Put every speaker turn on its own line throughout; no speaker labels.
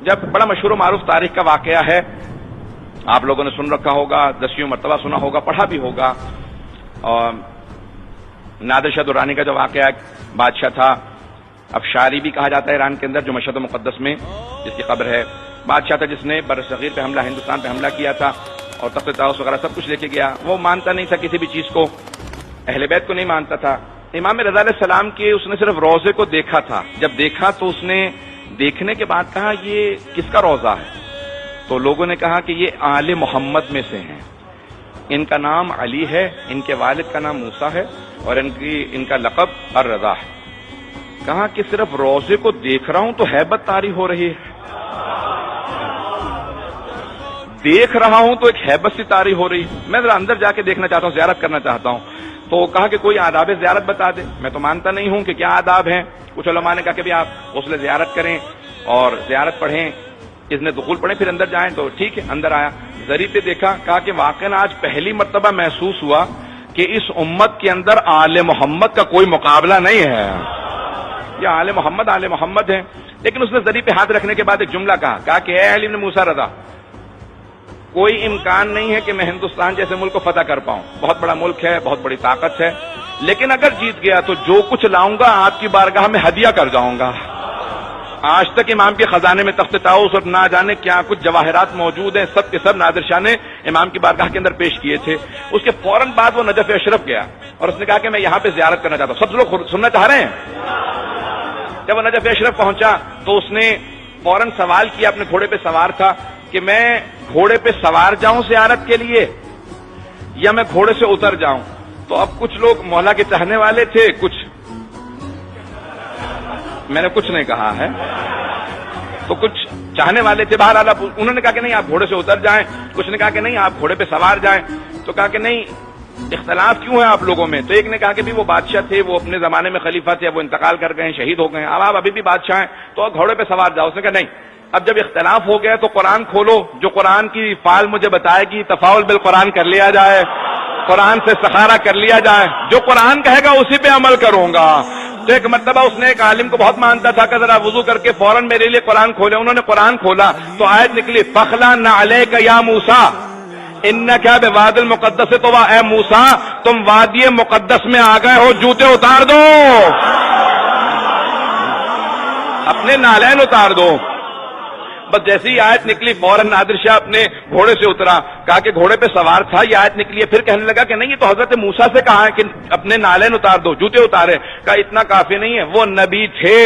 جب بڑا مشہور و معروف تاریخ کا واقعہ ہے، آپ لوگوں نے سن رکھا ہوگا، 10ویں مرتبہ سنا ہوگا، پڑھا بھی ہوگا. اور نادر شاہ درانی کا جو واقعہ بادشاہ تھا، افشاری بھی کہا جاتا ہے ایران کے اندر، جو مشہد مقدس میں جس کی قبر ہے. بادشاہ تھا جس نے برصغیر پہ حملہ، ہندوستان پہ حملہ کیا تھا اور تخت طاؤس وغیرہ سب کچھ لے کے گیا. وہ مانتا نہیں تھا کسی بھی چیز کو، اہل بیت کو نہیں مانتا تھا. امام رضا علیہ السلام کے اس نے صرف روضے کو دیکھا تھا. جب دیکھا تو اس نے دیکھنے کے بعد کہا یہ کس کا روضہ ہے؟ تو لوگوں نے کہا کہ یہ آل محمد میں سے ہیں، ان کا نام علی ہے، ان کے والد کا نام موسیٰ ہے اور ان کا لقب الرضا ہے. کہا کہ صرف روضے کو دیکھ رہا ہوں تو ہیبت طاری ہو رہی ہے، دیکھ رہا ہوں تو ایک ہیبت سی طاری ہو رہی. میں ذرا اندر جا کے دیکھنا چاہتا ہوں، زیارت کرنا چاہتا ہوں. تو کہا کہ کوئی آداب زیارت بتا دے. میں تو مانتا نہیں ہوں کہ کیا آداب ہیں. کچھ علماء نے کہا کہ بھی آپ غسل زیارت کریں اور زیارت پڑھیں، اذن دخول پڑھیں، پھر اندر جائیں. تو ٹھیک ہے، اندر آیا، ذریعے پہ دیکھا. کہا کہ واقعا آج پہلی مرتبہ محسوس ہوا کہ اس امت کے اندر آل محمد کا کوئی مقابلہ نہیں ہے. یہ آل محمد ہیں. لیکن اس نے ذریعے پہ ہاتھ رکھنے کے بعد ایک جملہ کہا کہ اے علی بن موسیٰ رضا، کوئی امکان نہیں ہے کہ میں ہندوستان جیسے ملک کو فتح کر پاؤں. بہت بڑا ملک ہے، بہت بڑی طاقت ہے، لیکن اگر جیت گیا تو جو کچھ لاؤں گا آپ کی بارگاہ میں ہدیہ کر جاؤں گا. آج تک امام کے خزانے میں تخت طاؤس اور نہ جانے کیا کچھ جواہرات موجود ہیں، سب کے سب نادر شاہ نے امام کی بارگاہ کے اندر پیش کیے تھے. اس کے فوراً بعد وہ نجف اشرف گیا اور اس نے کہا کہ میں یہاں پہ زیارت کرنا چاہتا ہوں. سب لوگ سننا چاہ رہے ہیں؟ جب وہ نجف اشرف پہنچا تو اس نے فوراً سوال کیا، اپنے گھوڑے پہ سوار تھا، کہ میں گھوڑے پہ سوار جاؤں زیارت کے لیے یا میں گھوڑے سے اتر جاؤں؟ تو اب کچھ لوگ مولا کے چاہنے والے تھے، کچھ میں نے کچھ نہیں کہا ہے، تو کچھ چاہنے والے تھے. بہرحال انہوں نے کہا کہ نہیں آپ گھوڑے سے اتر جائیں، کچھ نے کہا کہ نہیں آپ گھوڑے پہ سوار جائیں. تو کہا کہ نہیں، اختلاف کیوں ہے آپ لوگوں میں؟ تو ایک نے کہا کہ بھی وہ بادشاہ تھے، وہ اپنے زمانے میں خلیفہ تھے، وہ انتقال کر گئے ہیں، شہید ہو گئے ہیں، اب آپ ابھی بھی بادشاہ ہیں تو گھوڑے پہ سوار جاؤ. اس نے کہا نہیں، اب جب اختلاف ہو گیا تو قرآن کھولو، جو قرآن کی فعال مجھے بتائے گی تفاعل بالقرآن کر لیا جائے، قرآن سے استخارہ کر لیا جائے، جو قرآن کہے گا اسی پہ عمل کروں گا. تو ایک مرتبہ اس نے ایک عالم کو بہت مانتا تھا کہ ذرا وضو کر کے فوراً میرے لیے قرآن کھولے. انہوں نے قرآن کھولا تو آیت نکلی فَخْلَعْ نَعْلَيْكَ يَا مُوسَىٰ اِنَّكَ بِوَادِ الْمُقَدَّسِ طُوَىٰ. اے موسیٰ تم وادی مقدس میں آ گئے ہو، جوتے اتار دو، اپنے نالین اتار دو. بس جیسی ہی آیت نکلی فوراً نادر شاہ اپنے گھوڑے سے اترا. کہا کہ گھوڑے پہ سوار تھا، یہ آیت نکلی ہے. پھر کہنے لگا کہ نہیں، یہ تو حضرت موسیٰ سے کہا ہے کہ اپنے نالین اتار دو، جوتے اتارے. کہا اتنا کافی نہیں ہے، وہ نبی تھے،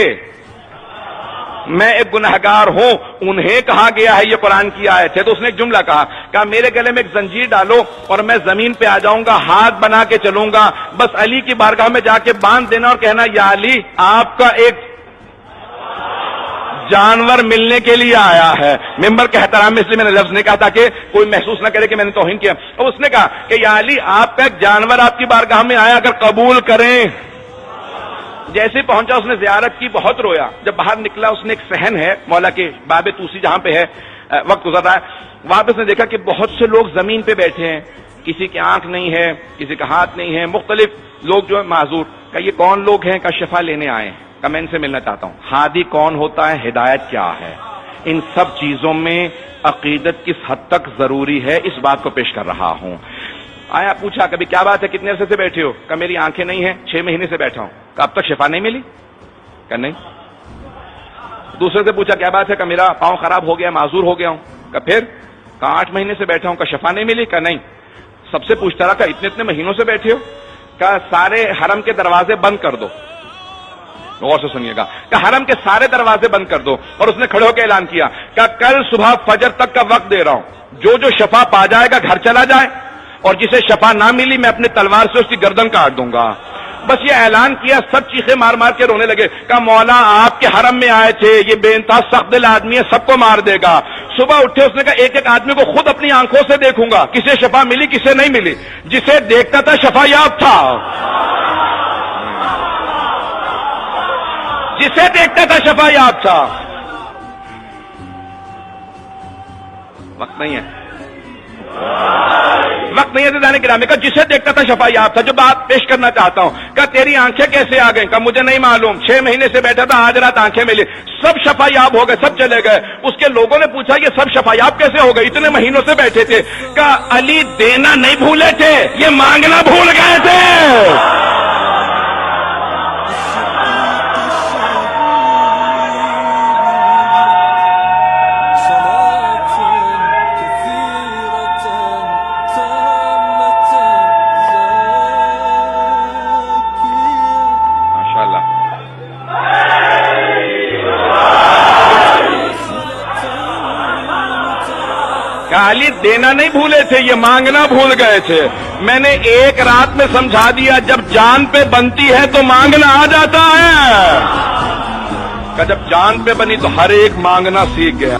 میں ایک گنہگار ہوں، انہیں کہا گیا ہے یہ قرآن کی آیت ہے. تو اس نے ایک جملہ کہا میرے گلے میں ایک زنجیر ڈالو اور میں زمین پہ آ جاؤں گا، ہاتھ بنا کے چلوں گا، بس علی کی بارگاہ میں جا کے باندھ دینا اور کہنا یا علی آپ کا ایک جانور ملنے کے لیے آیا ہے. ممبر کے احترام میں اس لیے میں نے لفظ نہیں کہا تاکہ کوئی محسوس نہ کرے کہ میں نے توہین کیا. اور اس نے کہا کہ یا علی آپ کا ایک جانور آپ کی بارگاہ میں آیا، اگر قبول کریں. جیسے پہنچا اس نے زیارت کی، بہت رویا. جب باہر نکلا اس نے ایک صحن ہے مولا کے باب توسی جہاں پہ ہے وقت گزر رہا ہے، وہاں پہ اس نے دیکھا کہ بہت سے لوگ زمین پہ بیٹھے ہیں، کسی کی آنکھ نہیں ہے، کسی کا ہاتھ نہیں ہے، مختلف لوگ جو ہے معذور. کہ یہ کون لوگ ہیں؟ کا شفا لینے آئے ہیں. کہ میں ان سے ملنا چاہتا ہوں. ہادی کون ہوتا ہے؟ ہدایت کیا ہے؟ ان سب چیزوں میں عقیدت کس حد تک ضروری ہے، اس بات کو پیش کر رہا ہوں. آیا پوچھا کبھی کیا بات ہے، کتنے عرصے سے بیٹھے ہو؟ کہ میری آنکھیں نہیں ہیں، 6 مہینے سے بیٹھا ہوں. کہ اب تک شفا نہیں ملی؟ کہ نہیں. دوسرے سے پوچھا کیا بات ہے؟ کہ میرا پاؤں خراب ہو گیا، معذور ہو گیا ہوں. کہ پھر؟ کہ 8 مہینے سے بیٹھا ہوں. کہ شفا نہیں ملی؟ کہ نہیں. سب سے پوچھتا رہا کہ اتنے مہینوں سے بیٹھے ہو؟ کہ سارے حرم کے دروازے بند کر دو. غور سے سنیے گا. کہ حرم کے سارے دروازے بند کر دو. اور اس نے کھڑے ہو کے اعلان کیا کہ کل صبح فجر تک کا وقت دے رہا ہوں، جو شفا پا جائے گا گھر چلا جائے، اور جسے شفا نہ ملی میں اپنے تلوار سے اس کی گردن کاٹ دوں گا. بس یہ اعلان کیا، سب چیخیں مار مار کے رونے لگے. کہ مولا آپ کے حرم میں آئے تھے، یہ بے انتہا سخت دل آدمی ہے، سب کو مار دے گا. صبح اٹھے اس نے کہا ایک ایک آدمی کو خود اپنی آنکھوں سے دیکھوں گا، کسے شفا ملی کسے نہیں ملی. جسے دیکھتا تھا شفا یاب تھا، جسے دیکھتا تھا شفا یاب تھا. وقت نہیں ہے. وقت نہیں ہے جانے گرامی کا جسے دیکھتا تھا شفا یاب تھا. جو بات پیش کرنا چاہتا ہوں کہ تیری آنکھیں کیسے آ گئیں؟ کہ مجھے نہیں معلوم, 6 مہینے سے بیٹھا تھا, آج رات آنکھیں ملی. سب شفا یاب ہو گئے, سب چلے گئے. اس کے لوگوں نے پوچھا یہ سب شفا یاب کیسے ہو گئے؟ اتنے مہینوں سے بیٹھے تھے. کہ علی دینا نہیں بھولے تھے, یہ مانگنا بھول گئے تھے. علی دینا نہیں بھولے تھے, یہ مانگنا بھول گئے تھے. میں نے ایک رات میں سمجھا دیا, جب جان پہ بنتی ہے تو مانگنا آ جاتا ہے. کہ جب جان پہ بنی تو ہر ایک مانگنا سیکھ گیا.